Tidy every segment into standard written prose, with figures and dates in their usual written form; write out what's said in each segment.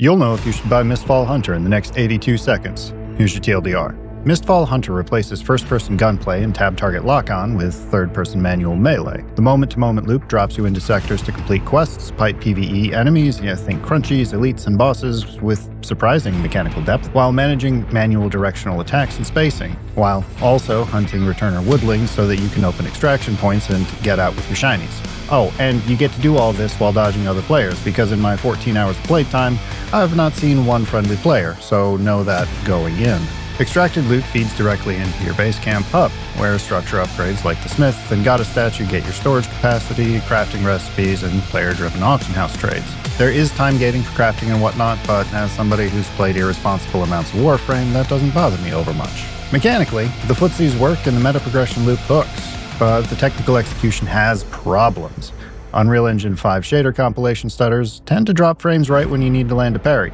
You'll know if you should buy Mistfall Hunter in the next 82 seconds. Here's your TLDR. Mistfall Hunter replaces first-person gunplay and tab-target lock-on with third-person manual melee. The moment-to-moment loop drops you into sectors to complete quests, fight PvE enemies, think crunchies, elites, and bosses with surprising mechanical depth, while managing manual directional attacks and spacing, while also hunting returner woodlings so that you can open extraction points and get out with your shinies. Oh, and you get to do all this while dodging other players, because in my 14 hours of playtime, I've not seen one friendly player, so know that going in. Extracted loot feeds directly into your base camp hub, where structure upgrades like the smith and goddess statue get your storage capacity, crafting recipes, and player-driven auction house trades. There is time gating for crafting and whatnot, but as somebody who's played irresponsible amounts of Warframe, that doesn't bother me over much. Mechanically, the footsies work and the meta progression loop hooks, but the technical execution has problems. Unreal Engine 5 shader compilation stutters tend to drop frames right when you need to land a parry.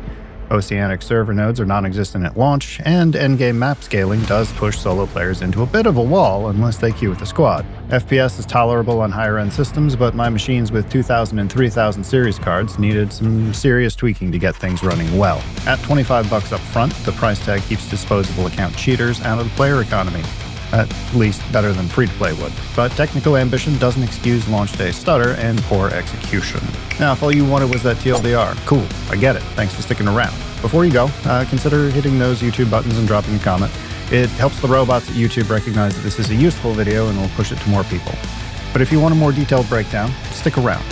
Oceanic server nodes are non-existent at launch, and endgame map scaling does push solo players into a bit of a wall unless they queue with a squad. FPS is tolerable on higher-end systems, but my machines with 2000 and 3000 series cards needed some serious tweaking to get things running well. At $25 up front, the price tag keeps disposable account cheaters out of the player economy. At least better than free-to-play would. But technical ambition doesn't excuse launch day stutter and poor execution. Now, if all you wanted was that TLDR, cool, I get it, thanks for sticking around. Before you go, consider hitting those YouTube buttons and dropping a comment. It helps the robots at YouTube recognize that this is a useful video and will push it to more people. But if you want a more detailed breakdown, stick around.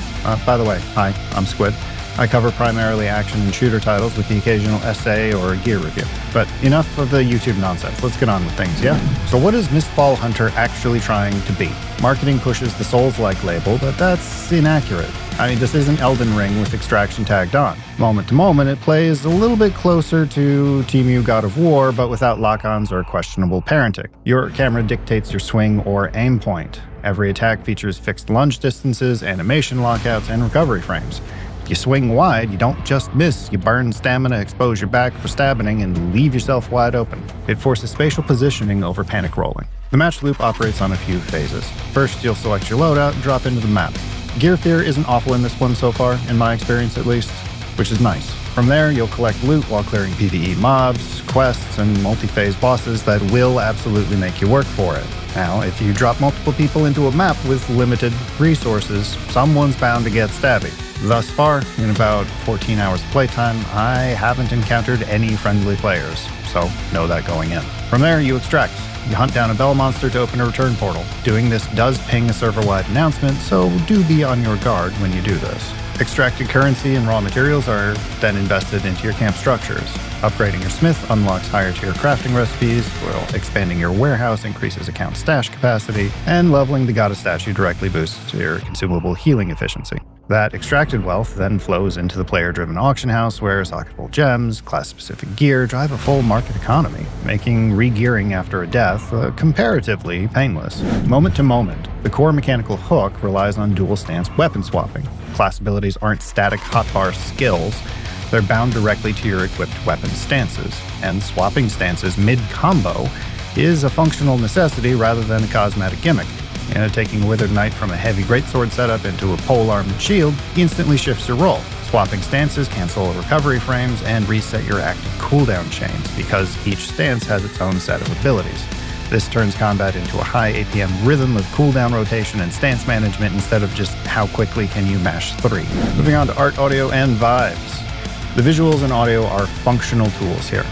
By the way, hi, I'm Squid. I cover primarily action and shooter titles with the occasional essay or gear review. But enough of the YouTube nonsense, let's get on with things, yeah? So what is Mistfall Hunter actually trying to be? Marketing pushes the Souls-like label, but that's inaccurate. I mean, this isn't Elden Ring with extraction tagged on. Moment to moment, it plays a little bit closer to TMU God of War, but without lock-ons or questionable parenting. Your camera dictates your swing or aim point. Every attack features fixed lunge distances, animation lockouts, and recovery frames. If you swing wide, you don't just miss, you burn stamina, expose your back for stabbing, and leave yourself wide open. It forces spatial positioning over panic rolling. The match loop operates on a few phases. First, you'll select your loadout and drop into the map. Gear fear isn't awful in this one so far, in my experience at least, which is nice. From there, you'll collect loot while clearing PvE mobs, quests, and multi-phase bosses that will absolutely make you work for it. Now, if you drop multiple people into a map with limited resources, someone's bound to get stabby. Thus far, in about 14 hours of playtime, I haven't encountered any friendly players, so know that going in. From there, you extract. You hunt down a bell monster to open a return portal. Doing this does ping a server-wide announcement, so do be on your guard when you do this. Extracted currency and raw materials are then invested into your camp structures. Upgrading your smith unlocks higher-tier crafting recipes, while expanding your warehouse increases account stash capacity, and leveling the goddess statue directly boosts your consumable healing efficiency. That extracted wealth then flows into the player-driven auction house, where socketable gems, class-specific gear drive a full market economy, making re-gearing after a death comparatively painless. Moment to moment, the core mechanical hook relies on dual-stance weapon swapping. Class abilities aren't static hotbar skills, they're bound directly to your equipped weapon stances, and swapping stances mid-combo is a functional necessity rather than a cosmetic gimmick. Taking Withered Knight from a heavy greatsword setup into a pole-armed shield instantly shifts your role. Swapping stances cancel recovery frames and reset your active cooldown chains, because each stance has its own set of abilities. This turns combat into a high APM rhythm of cooldown rotation and stance management instead of just how quickly can you mash 3. Moving on to art, audio, and vibes. The visuals and audio are functional tools here.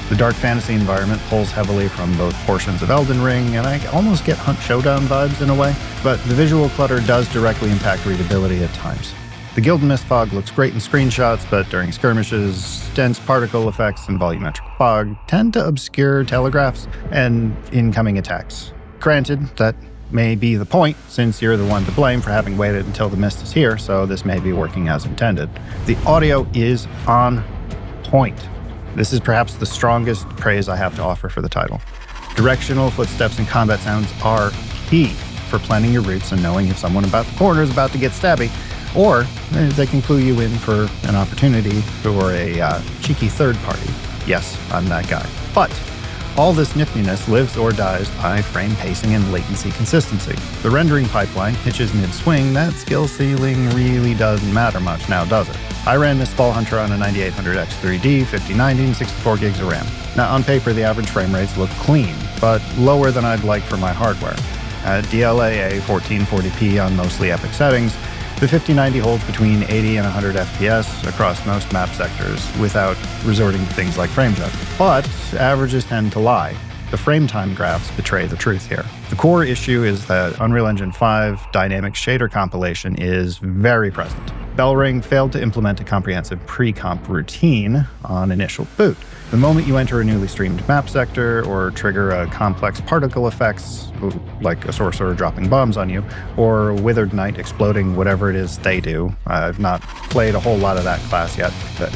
The dark fantasy environment pulls heavily from both portions of Elden Ring, and I almost get Hunt Showdown vibes in a way, but the visual clutter does directly impact readability at times. The Gilded Mist fog looks great in screenshots, but during skirmishes, dense particle effects and volumetric fog tend to obscure telegraphs and incoming attacks. Granted, that may be the point, since you're the one to blame for having waited until the mist is here, so this may be working as intended. The audio is on point. This is perhaps the strongest praise I have to offer for the title. Directional footsteps and combat sounds are key for planning your routes and knowing if someone about the corner is about to get stabby, or they can clue you in for an opportunity for a cheeky third party. Yes, I'm that guy. But All this niftiness lives or dies by frame pacing and latency consistency. The rendering pipeline hitches mid-swing. That skill ceiling really doesn't matter much now, does it? I ran Mistfall Hunter on a 9800X3D, 5090, and 64 gigs of RAM. Now, on paper, the average frame rates look clean, but lower than I'd like for my hardware. At DLAA 1440p on mostly epic settings, the 5090 holds between 80 and 100 FPS across most map sectors without resorting to things like frame judging. But averages tend to lie. The frame time graphs betray the truth here. The core issue is that Unreal Engine 5 dynamic shader compilation is very present. Bellring failed to implement a comprehensive pre-comp routine on initial boot. The moment you enter a newly streamed map sector or trigger a complex particle effects, like a sorcerer dropping bombs on you, or a withered knight exploding whatever it is they do, I've not played a whole lot of that class yet,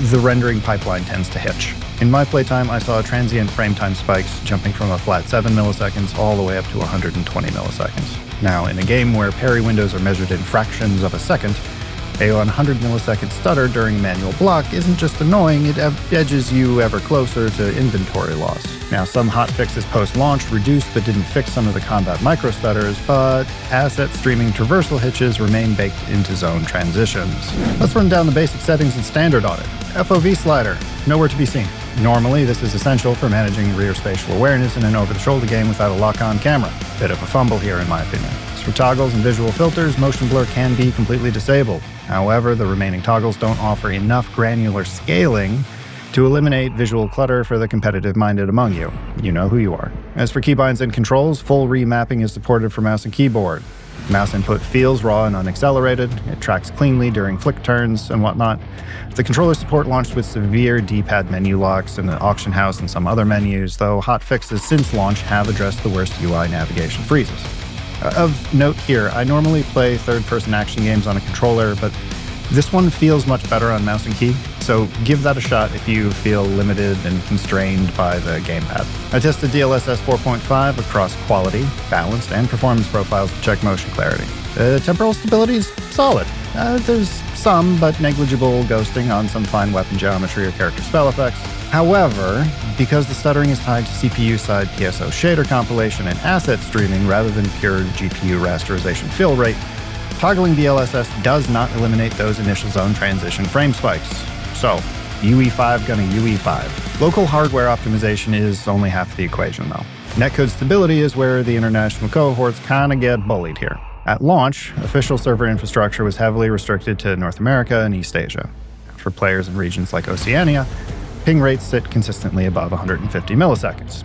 the rendering pipeline tends to hitch. In my playtime, I saw transient frame time spikes jumping from a flat 7 milliseconds all the way up to 120 milliseconds. Now, in a game where parry windows are measured in fractions of a second, a 100 millisecond stutter during a manual block isn't just annoying, it edges you ever closer to inventory loss. Now, some hotfixes post-launch reduced but didn't fix some of the combat micro-stutters, but asset streaming traversal hitches remain baked into zone transitions. Let's run down the basic settings and standard on it. FOV slider, nowhere to be seen. Normally, this is essential for managing rear spatial awareness in an over-the-shoulder game without a lock-on camera. Bit of a fumble here, in my opinion. As for toggles and visual filters, motion blur can be completely disabled. However, the remaining toggles don't offer enough granular scaling to eliminate visual clutter for the competitive-minded among you. You know who you are. As for keybinds and controls, full remapping is supported for mouse and keyboard. Mouse input feels raw and unaccelerated, it tracks cleanly during flick turns and whatnot. The controller support launched with severe D-pad menu locks in the auction house and some other menus, though hotfixes since launch have addressed the worst UI navigation freezes. Of note here, I normally play third-person action games on a controller, but this one feels much better on mouse and key, so give that a shot if you feel limited and constrained by the gamepad. I tested DLSS 4.5 across quality, balanced, and performance profiles to check motion clarity. Temporal stability is solid. There's some, but negligible ghosting on some fine weapon geometry or character spell effects. However, because the stuttering is tied to CPU-side PSO shader compilation and asset streaming rather than pure GPU rasterization fill rate, toggling DLSS does not eliminate those initial zone transition frame spikes. So, UE5 gonna UE5. Local hardware optimization is only half the equation though. Netcode stability is where the international cohorts kinda get bullied here. At launch, official server infrastructure was heavily restricted to North America and East Asia. For players in regions like Oceania, ping rates sit consistently above 150 milliseconds.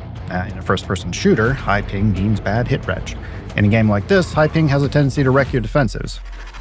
In a first-person shooter, high ping means bad hit reg. In a game like this, high ping has a tendency to wreck your defensives.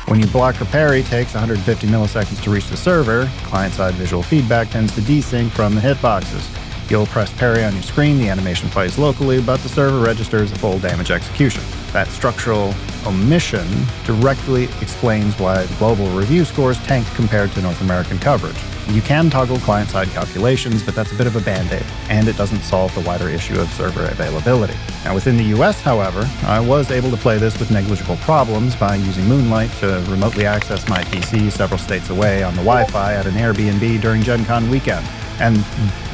When you block or parry takes 150 milliseconds to reach the server, client-side visual feedback tends to desync from the hitboxes. You'll press parry on your screen, the animation plays locally, but the server registers a full damage execution. That structural omission directly explains why the global review scores tanked compared to North American coverage. You can toggle client-side calculations, but that's a bit of a band-aid, and it doesn't solve the wider issue of server availability. Now, within the US, however, I was able to play this with negligible problems by using Moonlight to remotely access my PC several states away on the Wi-Fi at an Airbnb during Gen Con weekend. And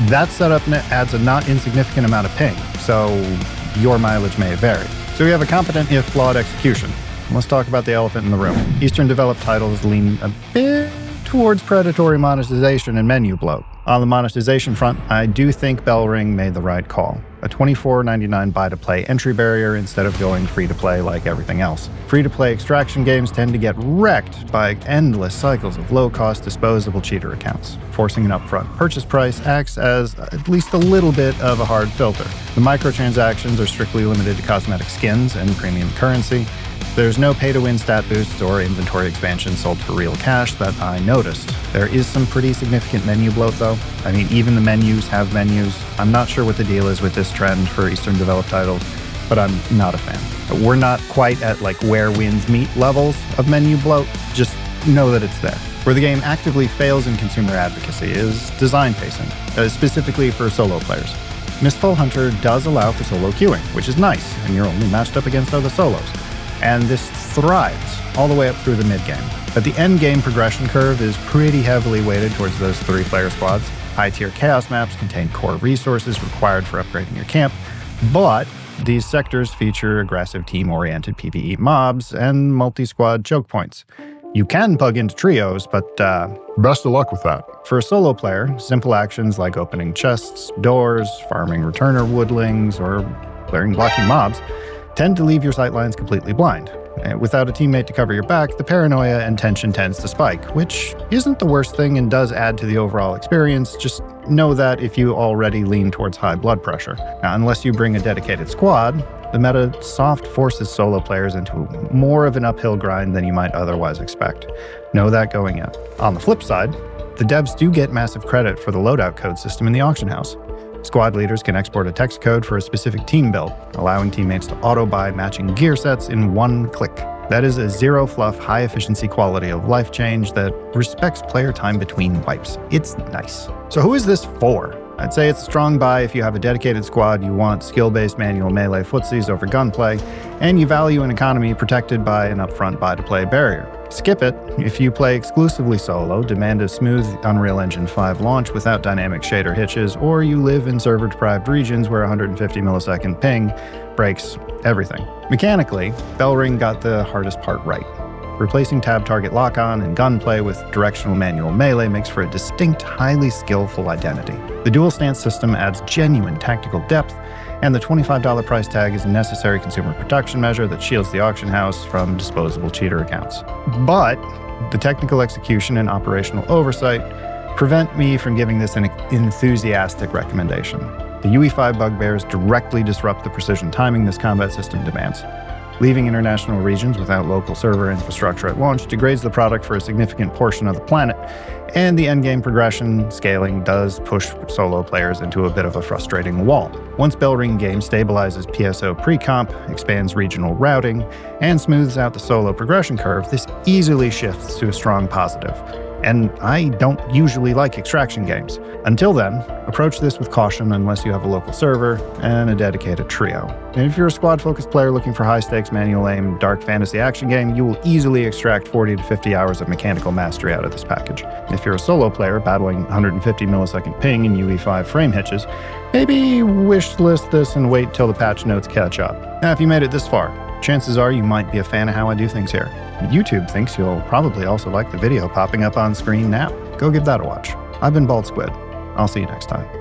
that setup adds a not insignificant amount of ping, so your mileage may vary. So we have a competent if flawed execution. Let's talk about the elephant in the room. Eastern developed titles lean a bit towards predatory monetization and menu bloat. On the monetization front, I do think Bellring made the right call. A $24.99 buy-to-play entry barrier instead of going free-to-play like everything else. Free-to-play extraction games tend to get wrecked by endless cycles of low-cost disposable cheater accounts. Forcing an upfront purchase price acts as at least a little bit of a hard filter. The microtransactions are strictly limited to cosmetic skins and premium currency. There's no pay-to-win stat boosts or inventory expansions sold for real cash that I noticed. There is some pretty significant menu bloat though. I mean, even the menus have menus. I'm not sure what the deal is with this trend for Eastern developed titles, but I'm not a fan. We're not quite at like where wins meet levels of menu bloat, just know that it's there. Where the game actively fails in consumer advocacy is design pacing, specifically for solo players. Mistfall Hunter does allow for solo queuing, which is nice, and you're only matched up against other solos. And this thrives all the way up through the mid-game. But the end-game progression curve is pretty heavily weighted towards those 3-player squads. High-tier chaos maps contain core resources required for upgrading your camp, but these sectors feature aggressive team-oriented PvE mobs and multi-squad choke points. You can plug into trios, but best of luck with that. For a solo player, simple actions like opening chests, doors, farming returner woodlings, or clearing blocking mobs tend to leave your sightlines completely blind. Without a teammate to cover your back, the paranoia and tension tends to spike, which isn't the worst thing and does add to the overall experience. Just know that if you already lean towards high blood pressure. Now, unless you bring a dedicated squad, the meta soft forces solo players into more of an uphill grind than you might otherwise expect. Know that going in. On the flip side, the devs do get massive credit for the loadout code system in the auction house. Squad leaders can export a text code for a specific team build, allowing teammates to auto-buy matching gear sets in one click. That is a zero-fluff, high-efficiency quality of life change that respects player time between wipes. It's nice. So who is this for? I'd say it's a strong buy if you have a dedicated squad, you want skill-based manual melee footsies over gunplay, and you value an economy protected by an upfront buy-to-play barrier. Skip it if you play exclusively solo, demand a smooth Unreal Engine 5 launch without dynamic shader hitches, or you live in server-deprived regions where 150 millisecond ping breaks everything. Mechanically, Bellring got the hardest part right. Replacing tab target lock-on and gunplay with directional manual melee makes for a distinct, highly skillful identity. The dual stance system adds genuine tactical depth, and the $25 price tag is a necessary consumer protection measure that shields the auction house from disposable cheater accounts. But the technical execution and operational oversight prevent me from giving this an enthusiastic recommendation. The UE5 bugbears directly disrupt the precision timing this combat system demands. Leaving international regions without local server infrastructure at launch degrades the product for a significant portion of the planet, and the endgame progression scaling does push solo players into a bit of a frustrating wall. Once Bellring Games stabilizes PSO pre-comp, expands regional routing, and smooths out the solo progression curve, this easily shifts to a strong positive. And I don't usually like extraction games. Until then, approach this with caution unless you have a local server and a dedicated trio. And if you're a squad-focused player looking for high-stakes manual aim, dark fantasy action game, you will easily extract 40 to 50 hours of mechanical mastery out of this package. If you're a solo player battling 150 millisecond ping and UE5 frame hitches, maybe wishlist this and wait till the patch notes catch up. Now, if you made it this far, chances are you might be a fan of how I do things here. YouTube thinks you'll probably also like the video popping up on screen now. Go give that a watch. I've been Bald Squid. I'll see you next time.